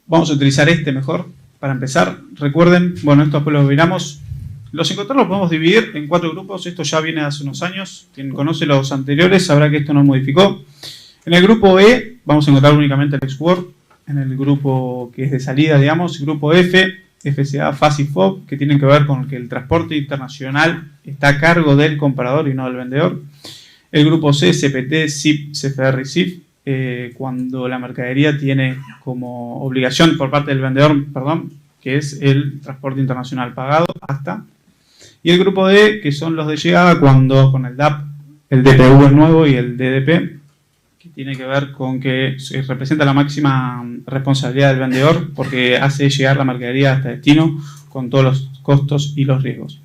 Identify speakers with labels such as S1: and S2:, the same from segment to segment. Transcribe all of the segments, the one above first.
S1: Vamos a utilizar este mejor para empezar. Recuerden, bueno, esto después lo miramos. Los Incoterms los podemos dividir en 4 grupos. Esto ya viene de hace unos años. Quien conoce los anteriores sabrá que esto no modificó. En el grupo E vamos a encontrar únicamente el XWORD. En el grupo que es de salida, digamos, grupo F, FCA, FAS y FOB, que tienen que ver con que el transporte internacional está a cargo del comprador y no del vendedor. El grupo C, CPT, SIP, CFR y SIF, cuando la mercadería tiene como obligación por parte del vendedor, que es el transporte internacional pagado hasta. Y el grupo D, que son los de llegada, cuando con el DAP, el DPU es nuevo y el DDP, que tiene que ver con que representa la máxima responsabilidad del vendedor porque hace llegar la mercadería hasta destino con todos los costos y los riesgos.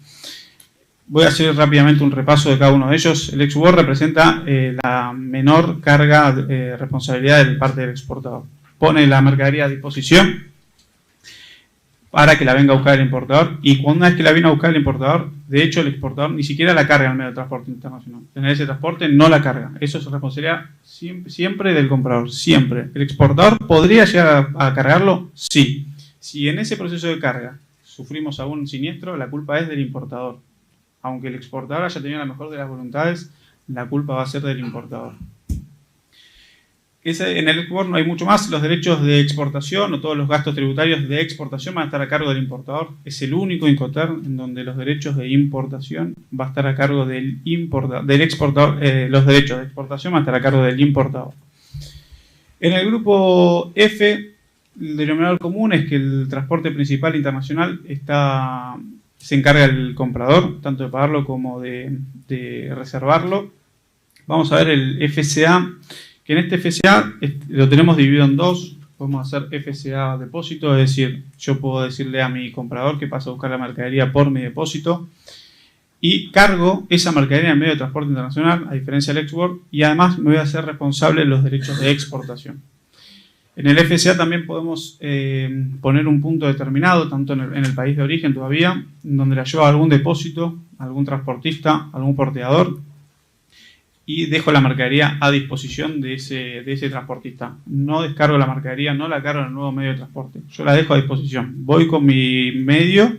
S1: Voy a hacer rápidamente un repaso de cada uno de ellos. El XWORD representa la menor carga de responsabilidad de parte del exportador. Pone la mercadería a disposición para que la venga a buscar el importador, y una vez que la viene a buscar el importador, de hecho el exportador ni siquiera la carga en el medio de transporte internacional. Tener ese transporte no la carga. Eso es responsabilidad siempre del comprador, siempre. ¿El exportador podría llegar a cargarlo? Sí. Si en ese proceso de carga sufrimos algún siniestro, la culpa es del importador. Aunque el exportador haya tenido la mejor de las voluntades, la culpa va a ser del importador. En el XWORD no hay mucho más. Los derechos de exportación o todos los gastos tributarios de exportación van a estar a cargo del importador. Es el único Incoterm en donde los derechos de importación va a estar a cargo del exportador. Los derechos de exportación van a estar a cargo del importador. En el grupo F, el denominador común es que el transporte principal internacional se encarga el comprador, tanto de pagarlo como de reservarlo. Vamos a ver el FCA. En este FCA lo tenemos dividido en dos. Podemos hacer FCA depósito, es decir, yo puedo decirle a mi comprador que pasa a buscar la mercadería por mi depósito y cargo esa mercadería en medio de transporte internacional, a diferencia del XWORD, y además me voy a hacer responsable de los derechos de exportación. En el FCA también podemos poner un punto determinado, tanto en el país de origen todavía, donde la llevo a algún depósito, algún transportista, algún porteador, y dejo la mercadería a disposición de ese transportista. No descargo la mercadería, no la cargo en el nuevo medio de transporte. Yo la dejo a disposición. Voy con mi medio,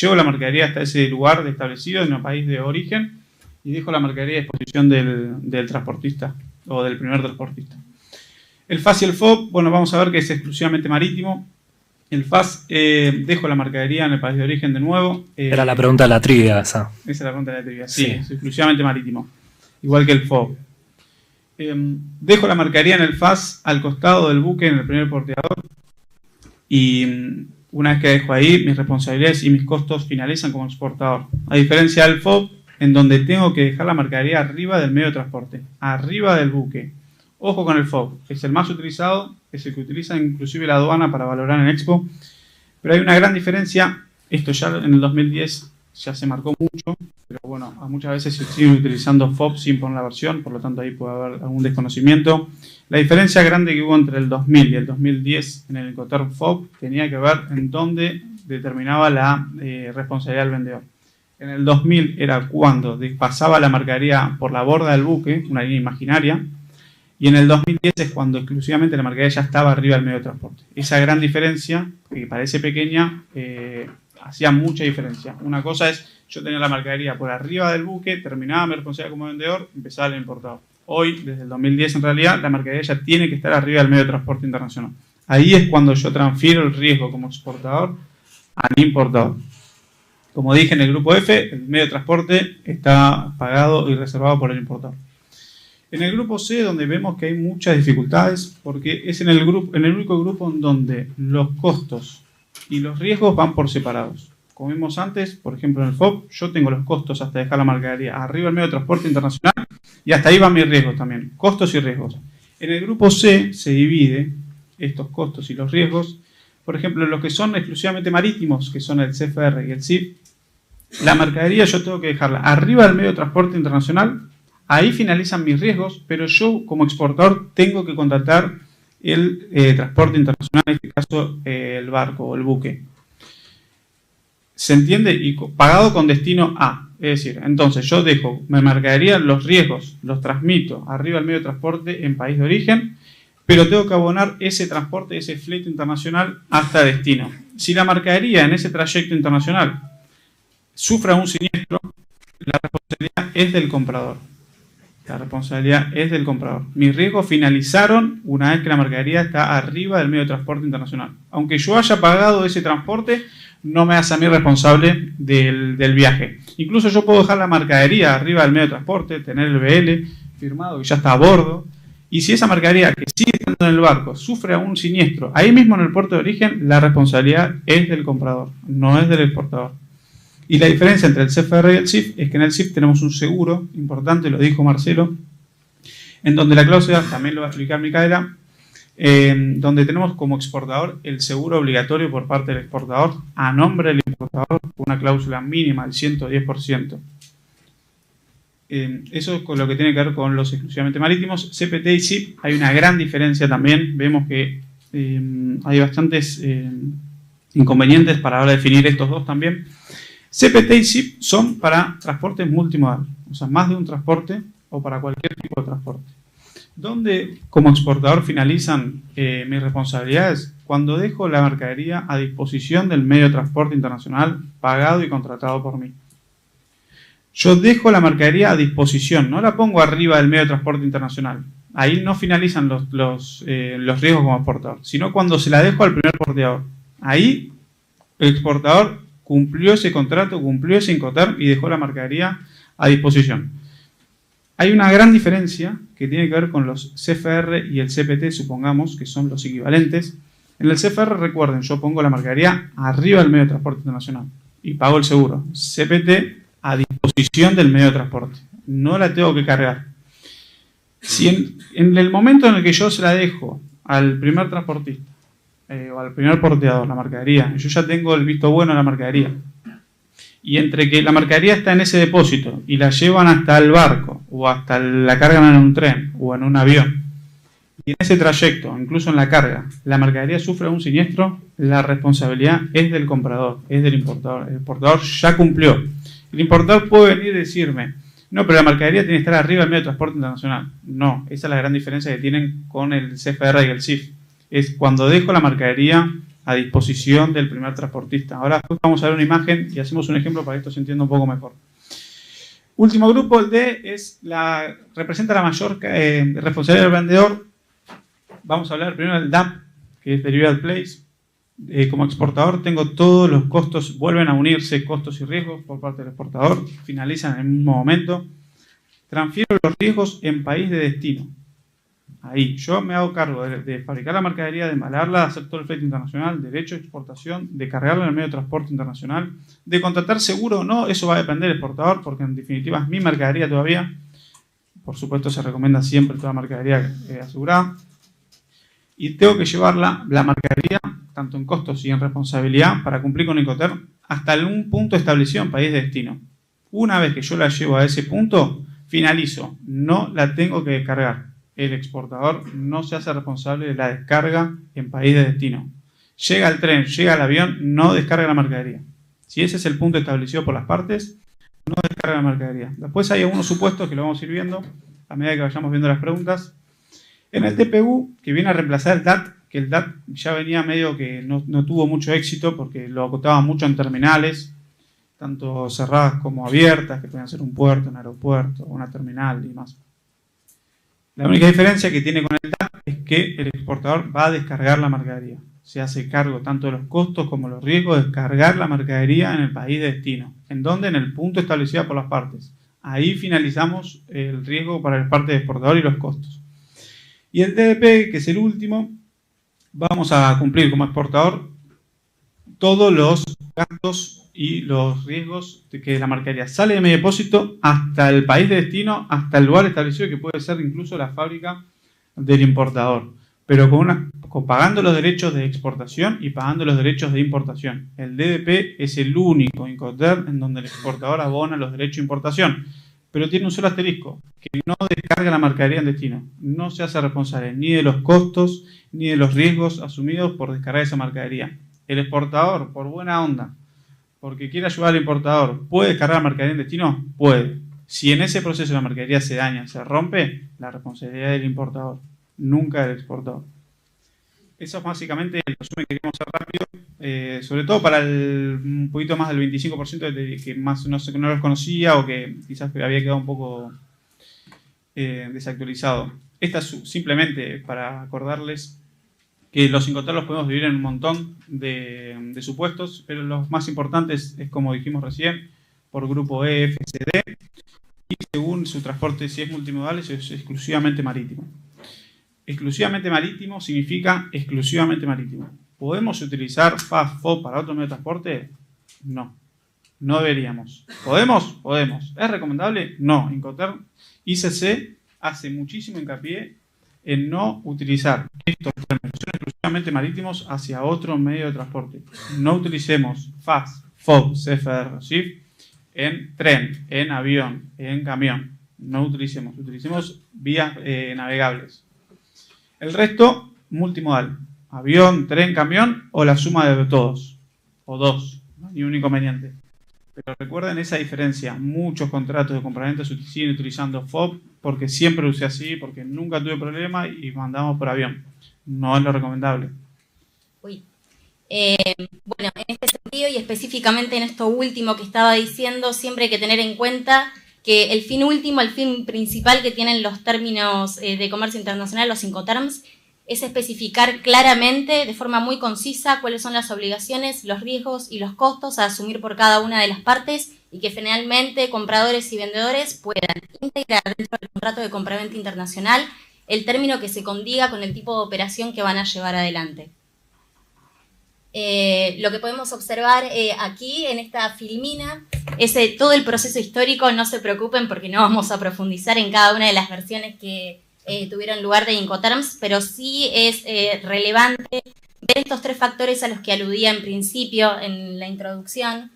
S1: llevo la mercadería hasta ese lugar establecido en el país de origen y dejo la mercadería a disposición del transportista o del primer transportista. El FAS y el FOB, bueno, vamos a ver que es exclusivamente marítimo. El FAS, dejo la mercadería en el país de origen de nuevo.
S2: Era la pregunta de la trivia esa.
S1: Esa es la pregunta de la trivia, sí, es exclusivamente marítimo. Igual que el FOB. Dejo la mercadería en el FAS al costado del buque en el primer porteador y una vez que dejo ahí, mis responsabilidades y mis costos finalizan como exportador. A diferencia del FOB, en donde tengo que dejar la mercadería arriba del medio de transporte, arriba del buque. Ojo con el FOB, es el más utilizado, es el que utiliza inclusive la aduana para valorar en Expo, pero hay una gran diferencia. Esto ya en el 2010 ya se marcó mucho, pero bueno, muchas veces se sigue utilizando FOB sin poner la versión, por lo tanto ahí puede haber algún desconocimiento. La diferencia grande que hubo entre el 2000 y el 2010 en el Incoterm FOB tenía que ver en dónde determinaba la responsabilidad del vendedor. En el 2000 era cuando pasaba la mercadería por la borda del buque, una línea imaginaria, y en el 2010 es cuando exclusivamente la mercadería ya estaba arriba del medio de transporte. Esa gran diferencia, que parece pequeña, hacía mucha diferencia. Una cosa es, yo tenía la mercadería por arriba del buque, terminaba mi responsabilidad como vendedor, empezaba el importador. Hoy, desde el 2010 en realidad, la mercadería ya tiene que estar arriba del medio de transporte internacional. Ahí es cuando yo transfiero el riesgo como exportador al importador. Como dije en el grupo F, el medio de transporte está pagado y reservado por el importador. En el grupo C, donde vemos que hay muchas dificultades, porque es en el único grupo en donde los costos y los riesgos van por separados. Como vimos antes, por ejemplo en el FOB, yo tengo los costos hasta dejar la mercadería arriba del medio de transporte internacional y hasta ahí van mis riesgos también, costos y riesgos. En el grupo C se divide estos costos y los riesgos, por ejemplo, en los que son exclusivamente marítimos, que son el CFR y el SIF. La mercadería yo tengo que dejarla arriba del medio de transporte internacional, ahí finalizan mis riesgos, pero yo como exportador tengo que contratar el transporte internacional, en este caso el barco o el buque. ¿Se entiende? Y pagado con destino a. Es decir, entonces yo dejo mi mercadería, los riesgos los transmito arriba del medio de transporte en país de origen, pero tengo que abonar ese transporte, ese flete internacional hasta destino. Si la mercadería en ese trayecto internacional sufre un siniestro, la responsabilidad es del comprador. La responsabilidad es del comprador. Mis riesgos finalizaron una vez que la mercadería está arriba del medio de transporte internacional. Aunque yo haya pagado ese transporte, no me hace a mí responsable del viaje. Incluso yo puedo dejar la mercadería arriba del medio de transporte, tener el BL firmado que ya está a bordo. Y si esa mercadería que sigue estando en el barco sufre un siniestro, ahí mismo en el puerto de origen, la responsabilidad es del comprador, no es del exportador. Y la diferencia entre el CFR y el CIF es que en el CIF tenemos un seguro importante, lo dijo Marcelo, en donde la cláusula, también lo va a explicar Micaela, donde tenemos como exportador el seguro obligatorio por parte del exportador a nombre del importador, una cláusula mínima del 110%. Eso es con lo que tiene que ver con los exclusivamente marítimos. CPT y CIP hay una gran diferencia también. Vemos que hay bastantes inconvenientes para ahora definir estos dos también. CPT y CIP son para transporte multimodal, o sea, más de un transporte o para cualquier tipo de transporte. ¿Dónde como exportador finalizan mis responsabilidades? Cuando dejo la mercadería a disposición del medio de transporte internacional pagado y contratado por mí. Yo dejo la mercadería a disposición, no la pongo arriba del medio de transporte internacional. Ahí no finalizan los riesgos como exportador, sino cuando se la dejo al primer porteador. Ahí el exportador cumplió ese contrato, cumplió ese Incoterm y dejó la mercadería a disposición. Hay una gran diferencia que tiene que ver con los CFR y el CPT, supongamos, que son los equivalentes. En el CFR, recuerden, yo pongo la mercadería arriba del medio de transporte internacional y pago el seguro. CPT a disposición del medio de transporte. No la tengo que cargar. Si en el momento en el que yo se la dejo al primer transportista o al primer porteador, la mercadería, yo ya tengo el visto bueno de la mercadería. Y entre que la mercadería está en ese depósito y la llevan hasta el barco o hasta la cargan en un tren o en un avión, y en ese trayecto, incluso en la carga, la mercadería sufre un siniestro, la responsabilidad es del comprador, es del importador. El importador ya cumplió. El importador puede venir y decirme, no, pero la mercadería tiene que estar arriba del medio de transporte internacional. No, esa es la gran diferencia que tienen con el CFR y el CIF. Es cuando dejo la mercadería a disposición del primer transportista. Ahora después vamos a ver una imagen y hacemos un ejemplo para que esto se entienda un poco mejor. Último grupo, el D, representa la mayor responsabilidad del vendedor. Vamos a hablar primero del DAP, que es Delivery Place. Como exportador tengo todos los costos, vuelven a unirse costos y riesgos por parte del exportador, finalizan en el mismo momento. Transfiero los riesgos en país de destino. Ahí, yo me hago cargo de fabricar la mercadería, de embalarla, de hacer todo el flete internacional, derecho de exportación, de cargarla en el medio de transporte internacional, de contratar seguro o no, eso va a depender del exportador, porque en definitiva es mi mercadería todavía. Por supuesto se recomienda siempre toda mercadería asegurada. Y tengo que llevar la mercadería, tanto en costos y en responsabilidad, para cumplir con Incoterm, hasta un punto establecido en país de destino. Una vez que yo la llevo a ese punto, finalizo. No la tengo que descargar. El exportador no se hace responsable de la descarga en país de destino. Llega el tren, llega el avión, no descarga la mercadería. Si ese es el punto establecido por las partes, no descarga la mercadería. Después hay algunos supuestos que lo vamos a ir viendo a medida que vayamos viendo las preguntas. En el TPU, que viene a reemplazar el DAT, que el DAT ya venía medio que no tuvo mucho éxito porque lo acotaba mucho en terminales, tanto cerradas como abiertas, que pueden ser un puerto, un aeropuerto, una terminal y más. La única diferencia que tiene con el DAT es que el exportador va a descargar la mercadería. Se hace cargo tanto de los costos como los riesgos de descargar la mercadería en el país de destino. ¿En dónde? En el punto establecido por las partes. Ahí finalizamos el riesgo para el parte del exportador y los costos. Y el TDP, que es el último, vamos a cumplir como exportador todos los gastos y los riesgos de que la mercadería sale de mi depósito hasta el país de destino, hasta el lugar establecido, que puede ser incluso la fábrica del importador, pero pagando los derechos de exportación y pagando los derechos de importación. El DDP es el único Incoterm en donde el exportador abona los derechos de importación, pero tiene un solo asterisco, que no descarga la mercadería en destino. No se hace responsable ni de los costos ni de los riesgos asumidos por descargar esa mercadería. El exportador, por buena onda, porque quiere ayudar al importador, ¿puede descargar la mercadería en destino? Puede. Si en ese proceso la mercadería se daña, se rompe, la responsabilidad del importador. nunca del exportador. Eso es básicamente el resumen que queríamos hacer rápido, sobre todo para un poquito más del 25% que más no los conocía o que quizás había quedado un poco desactualizado. Esta es simplemente para acordarles que los Incoterms los podemos dividir en un montón de supuestos, pero los más importantes es, como dijimos recién, por grupo E, F, C, D, y según su transporte, si es multimodal, es exclusivamente marítimo. Exclusivamente marítimo significa exclusivamente marítimo. ¿Podemos utilizar FAF, FOB para otro medio de transporte? No. No deberíamos. ¿Podemos? Podemos. ¿Es recomendable? No. Incoterm ICC hace muchísimo hincapié en no utilizar estos términos que son exclusivamente marítimos hacia otro medio de transporte. No utilicemos FAF, FOB, CFR, SIF en tren, en avión, en camión. No utilicemos. Utilicemos vías navegables. El resto, multimodal. Avión, tren, camión o la suma de todos. O dos. No hay un inconveniente. Pero recuerden esa diferencia. Muchos contratos de compraventa siguen utilizando FOB porque siempre lo usé así, porque nunca tuve problema y mandamos por avión. No es lo recomendable.
S3: Bueno, en este sentido y específicamente en esto último que estaba diciendo, siempre hay que tener en cuenta que el fin último, el fin principal que tienen los términos de comercio internacional, los Incoterms, es especificar claramente, de forma muy concisa, cuáles son las obligaciones, los riesgos y los costos a asumir por cada una de las partes y que finalmente compradores y vendedores puedan integrar dentro del contrato de compraventa internacional el término que se condiga con el tipo de operación que van a llevar adelante. Lo que podemos observar aquí en esta filmina es todo el proceso histórico. No se preocupen porque no vamos a profundizar en cada una de las versiones que tuvieron lugar de Incoterms, pero sí es relevante ver estos tres factores a los que aludía en principio en la introducción.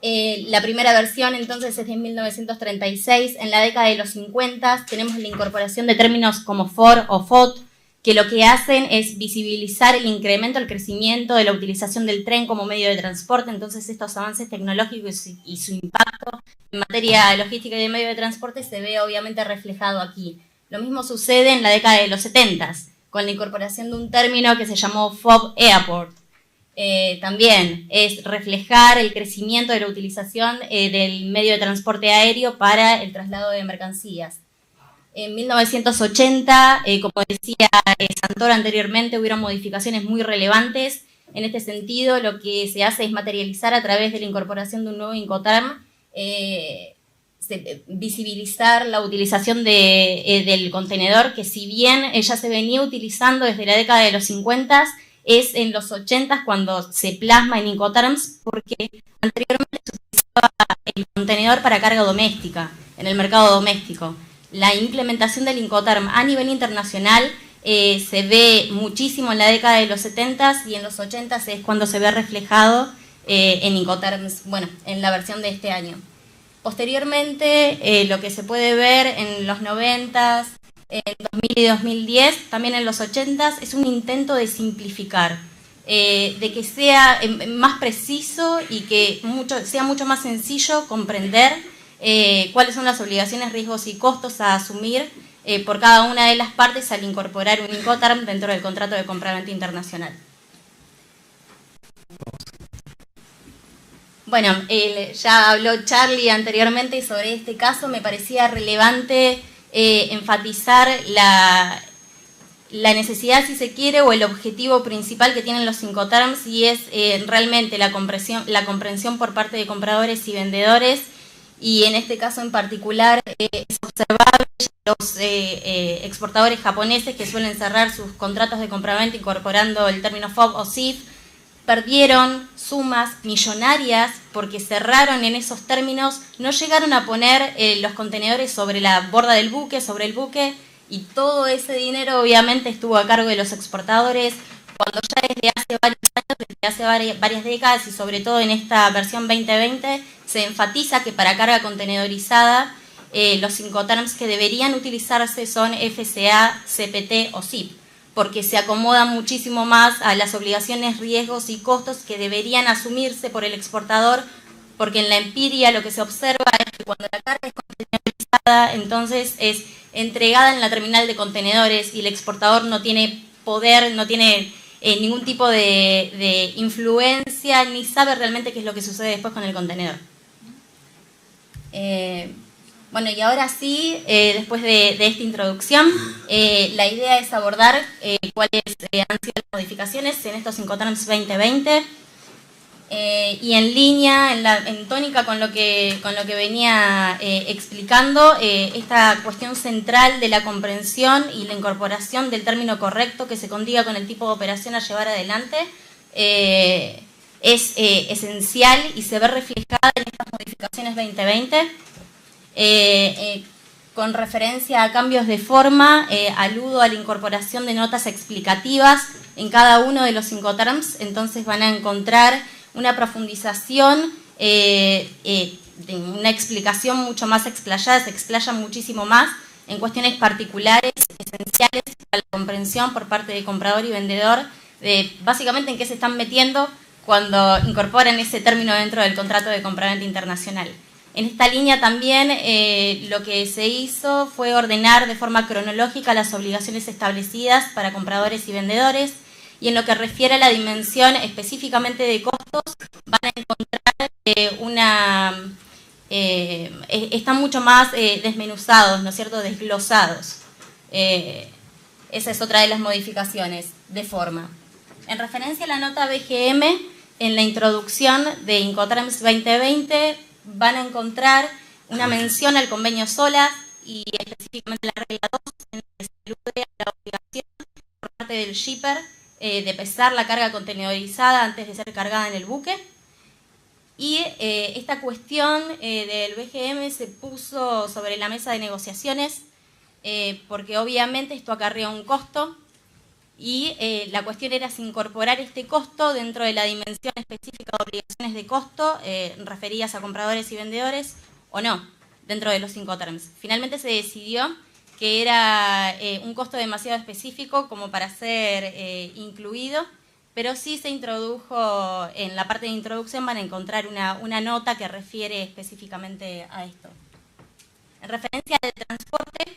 S3: La primera versión entonces es de 1936. En la década de los 50 tenemos la incorporación de términos como FOR o FOT, que lo que hacen es visibilizar el incremento, el crecimiento de la utilización del tren como medio de transporte. Entonces estos avances tecnológicos y su impacto en materia de logística y de medio de transporte se ve obviamente reflejado aquí. Lo mismo sucede en la década de los 70, con la incorporación de un término que se llamó FOB Airport. También es reflejar el crecimiento de la utilización del medio de transporte aéreo para el traslado de mercancías. En 1980, como decía Santoro anteriormente, hubieron modificaciones muy relevantes. En este sentido, lo que se hace es materializar a través de la incorporación de un nuevo Incoterm, visibilizar la utilización del contenedor, que si bien ella se venía utilizando desde la década de los 50, es en los 80 cuando se plasma en Incoterms, porque anteriormente se utilizaba el contenedor para carga doméstica, en el mercado doméstico. La implementación del Incoterm a nivel internacional se ve muchísimo en la década de los 70 y en los 80 es cuando se ve reflejado en Incoterms, bueno, en la versión de este año. Posteriormente, lo que se puede ver en los 90, en 2000 y 2010, también en los 80, es un intento de simplificar, de que sea más preciso y que sea mucho más sencillo comprender cuáles son las obligaciones, riesgos y costos a asumir por cada una de las partes al incorporar un Incoterm dentro del contrato de compraventa internacional. Bueno, ya habló Charlie anteriormente sobre este caso. Me parecía relevante enfatizar la necesidad, si se quiere, o el objetivo principal que tienen los Incoterms, y es realmente la comprensión por parte de compradores y vendedores. Y en este caso en particular es observable los exportadores japoneses que suelen cerrar sus contratos de compraventa incorporando el término FOB o SIF, perdieron sumas millonarias porque cerraron en esos términos, no llegaron a poner los contenedores sobre la borda del buque, sobre el buque, y todo ese dinero obviamente estuvo a cargo de los exportadores, cuando ya desde hace varios años, desde hace varias décadas y sobre todo en esta versión 2020, se enfatiza que para carga contenedorizada los Incoterms que deberían utilizarse son FCA, CPT o SIP, porque se acomodan muchísimo más a las obligaciones, riesgos y costos que deberían asumirse por el exportador, porque en la empiria lo que se observa es que cuando la carga es contenedorizada certificada, entonces es entregada en la terminal de contenedores y el exportador no tiene poder, no tiene ningún tipo de influencia, ni sabe realmente qué es lo que sucede después con el contenedor. Bueno, y ahora sí, después de esta introducción, la idea es abordar cuáles han sido las modificaciones en estos Incoterms 2020. Y en línea, en tónica con lo que venía explicando, esta cuestión central de la comprensión y la incorporación del término correcto que se condiga con el tipo de operación a llevar adelante es esencial y se ve reflejada en estas modificaciones 2020. Con referencia a cambios de forma, aludo a la incorporación de notas explicativas en cada uno de los Incoterms, entonces van a encontrar una profundización, de una explicación mucho más explayada, se explayan muchísimo más en cuestiones particulares, esenciales para la comprensión por parte de comprador y vendedor, de básicamente en qué se están metiendo cuando incorporan ese término dentro del contrato de compraventa internacional. En esta línea también lo que se hizo fue ordenar de forma cronológica las obligaciones establecidas para compradores y vendedores, y en lo que refiere a la dimensión específicamente de costos, van a encontrar están mucho más desmenuzados, ¿no es cierto?, desglosados. Esa es otra de las modificaciones de forma. En referencia a la nota BGM, en la introducción de Incoterms 2020 van a encontrar una mención al convenio SOLAS y específicamente la regla 2, en la que se alude a la obligación por parte del shipper de pesar la carga contenedorizada antes de ser cargada en el buque. Y esta cuestión del BGM se puso sobre la mesa de negociaciones porque obviamente esto acarrea un costo y la cuestión era si incorporar este costo dentro de la dimensión específica de obligaciones de costo referidas a compradores y vendedores o no, dentro de los Incoterms. Finalmente se decidió que era un costo demasiado específico como para ser incluido, pero sí se introdujo, en la parte de introducción van a encontrar una nota que refiere específicamente a esto. En referencia al transporte,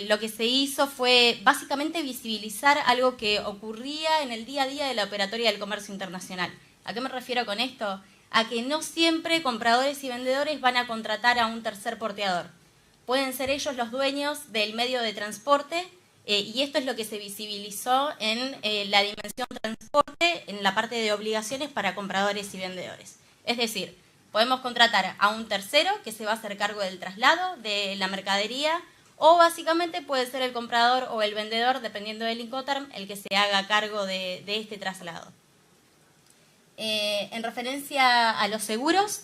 S3: lo que se hizo fue básicamente visibilizar algo que ocurría en el día a día de la operatoria del comercio internacional. ¿A qué me refiero con esto? A que no siempre compradores y vendedores van a contratar a un tercer porteador. Pueden ser ellos los dueños del medio de transporte y esto es lo que se visibilizó en la dimensión transporte en la parte de obligaciones para compradores y vendedores. Es decir, podemos contratar a un tercero que se va a hacer cargo del traslado de la mercadería o básicamente puede ser el comprador o el vendedor, dependiendo del Incoterm, el que se haga cargo de este traslado. En referencia a los seguros,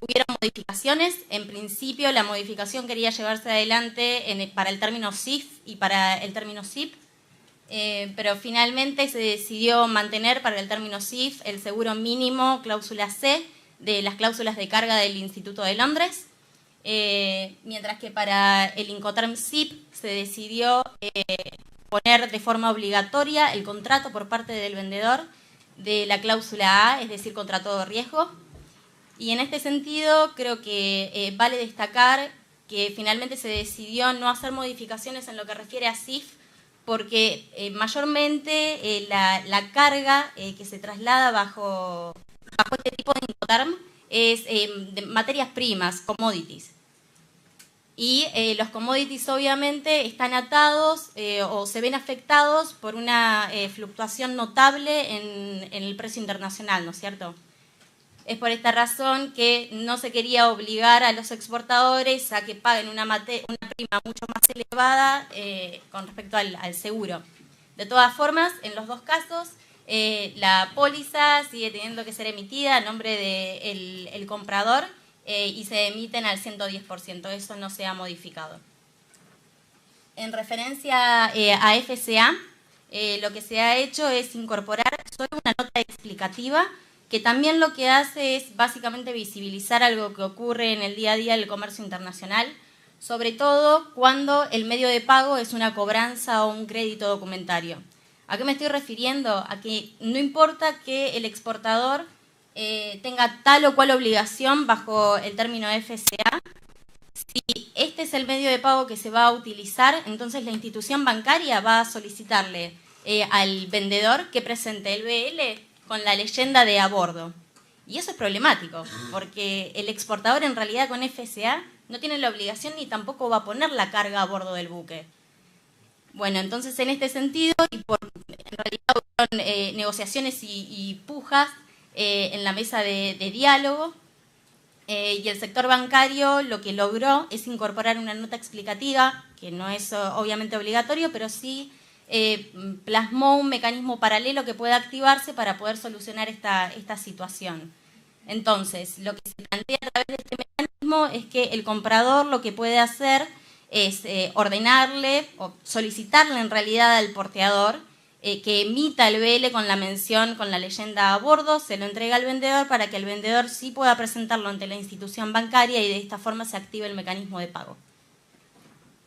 S3: hubieron modificaciones. En principio, la modificación quería llevarse adelante para el término SIF y para el término SIP, pero finalmente se decidió mantener para el término SIF el seguro mínimo, cláusula C, de las cláusulas de carga del Instituto de Londres, mientras que para el Incoterm SIP se decidió poner de forma obligatoria el contrato por parte del vendedor de la cláusula A, es decir, contrato de riesgo. Y en este sentido creo que vale destacar que finalmente se decidió no hacer modificaciones en lo que refiere a SIF porque mayormente la carga que se traslada bajo este tipo de Incoterm es de materias primas, commodities. Y los commodities obviamente están atados o se ven afectados por una fluctuación notable en el precio internacional, ¿no es cierto? Es por esta razón que no se quería obligar a los exportadores a que paguen una prima mucho más elevada con respecto al seguro. De todas formas, en los dos casos, la póliza sigue teniendo que ser emitida a nombre del comprador y se emiten al 110%. Eso no se ha modificado. En referencia a FCA, lo que se ha hecho es incorporar solo una nota explicativa que también lo que hace es básicamente visibilizar algo que ocurre en el día a día del comercio internacional, sobre todo cuando el medio de pago es una cobranza o un crédito documentario. ¿A qué me estoy refiriendo? A que no importa que el exportador tenga tal o cual obligación bajo el término FCA, este es el medio de pago que se va a utilizar, entonces la institución bancaria va a solicitarle al vendedor que presente el BL con la leyenda de a bordo. Y eso es problemático, porque el exportador en realidad con FCA no tiene la obligación ni tampoco va a poner la carga a bordo del buque. Bueno, entonces en este sentido, en realidad hubieron negociaciones y pujas en la mesa de diálogo, y el sector bancario lo que logró es incorporar una nota explicativa, que no es obviamente obligatorio, pero sí plasmó un mecanismo paralelo que pueda activarse para poder solucionar esta situación. Entonces, lo que se plantea a través de este mecanismo es que el comprador lo que puede hacer es ordenarle o solicitarle en realidad al porteador que emita el BL con la mención, con la leyenda a bordo, se lo entrega al vendedor para que el vendedor sí pueda presentarlo ante la institución bancaria y de esta forma se active el mecanismo de pago.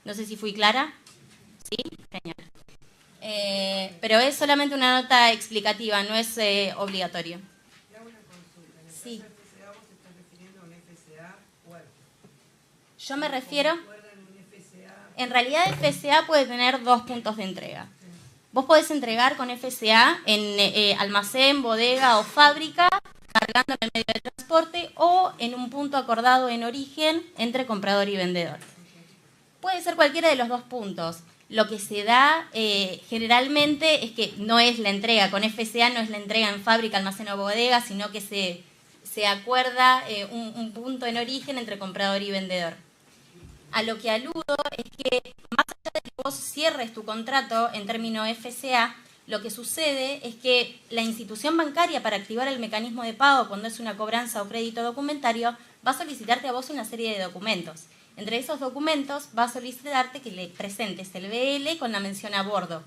S3: No sé si fui clara. ¿Sí? Genial. Pero es solamente una nota explicativa, no es obligatorio. Sí. Yo me refiero... En realidad FCA puede tener 2 puntos de entrega. Vos podés entregar con FCA en almacén, bodega o fábrica, cargando en el medio de transporte o en un punto acordado en origen entre comprador y vendedor. Puede ser cualquiera de los 2 puntos. Lo que se da generalmente es que no es la entrega con FCA, no es la entrega en fábrica, almacén o bodega, sino que se acuerda un punto en origen entre comprador y vendedor. A lo que aludo es que más allá de que vos cierres tu contrato en término FCA, lo que sucede es que la institución bancaria para activar el mecanismo de pago cuando es una cobranza o crédito documentario va a solicitarte a vos una serie de documentos. Entre esos documentos va a solicitarte que le presentes el BL con la mención a bordo.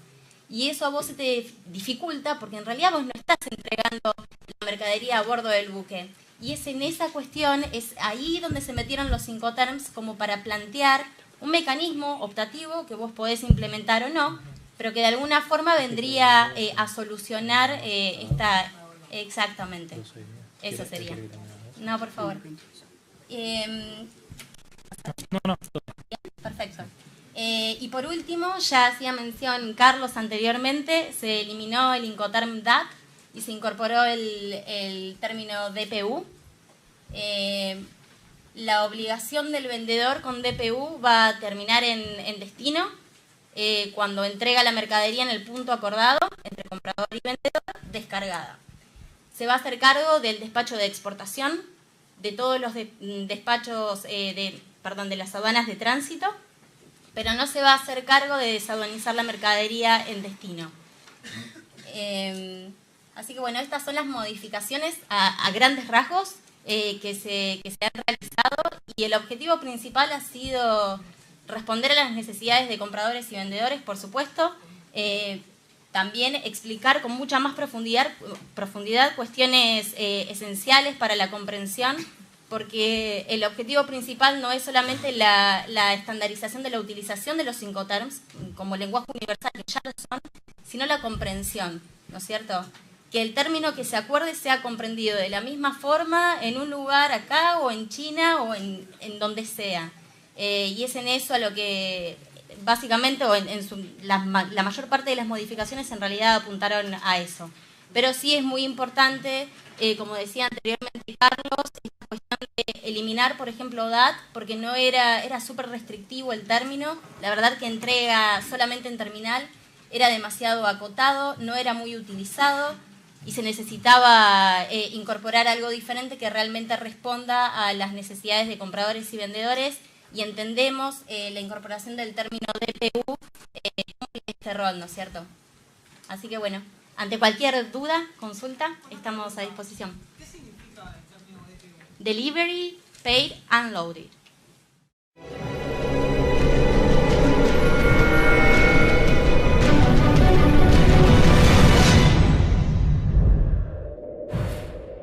S3: Y eso a vos se te dificulta porque en realidad vos no estás entregando la mercadería a bordo del buque. Y es en esa cuestión, es ahí donde se metieron los Incoterms como para plantear un mecanismo optativo que vos podés implementar o no, pero que de alguna forma vendría a solucionar esta... Exactamente, eso sería. No, por favor.
S2: No.
S3: Perfecto. Y por último, ya hacía mención Carlos anteriormente, se eliminó el Incoterm DAT y se incorporó el término DPU. La obligación del vendedor con DPU va a terminar en destino cuando entrega la mercadería en el punto acordado entre comprador y vendedor, descargada. Se va a hacer cargo del despacho de exportación, de todos los despachos de las aduanas de tránsito, pero no se va a hacer cargo de desaduanizar la mercadería en destino. Así que bueno, estas son las modificaciones a grandes rasgos que se han realizado y el objetivo principal ha sido responder a las necesidades de compradores y vendedores, por supuesto, también explicar con mucha más profundidad cuestiones esenciales para la comprensión, porque el objetivo principal no es solamente la estandarización de la utilización de los Incoterms como lenguaje universal, que ya lo son, sino la comprensión, ¿no es cierto? Que el término que se acuerde sea comprendido de la misma forma en un lugar acá o en China o en donde sea. Y es en eso a lo que básicamente, o la mayor parte de las modificaciones en realidad apuntaron a eso. Pero sí es muy importante, como decía anteriormente Carlos, esta cuestión de eliminar, por ejemplo, DAT, porque no era súper restrictivo el término. La verdad que entrega solamente en terminal era demasiado acotado, no era muy utilizado y se necesitaba incorporar algo diferente que realmente responda a las necesidades de compradores y vendedores, y entendemos la incorporación del término DPU cumple este rol, ¿no es cierto? Así que bueno, ante cualquier duda, consulta, estamos a disposición.
S4: ¿Qué significa el término DPU?
S3: Delivery, Paid, Unloaded.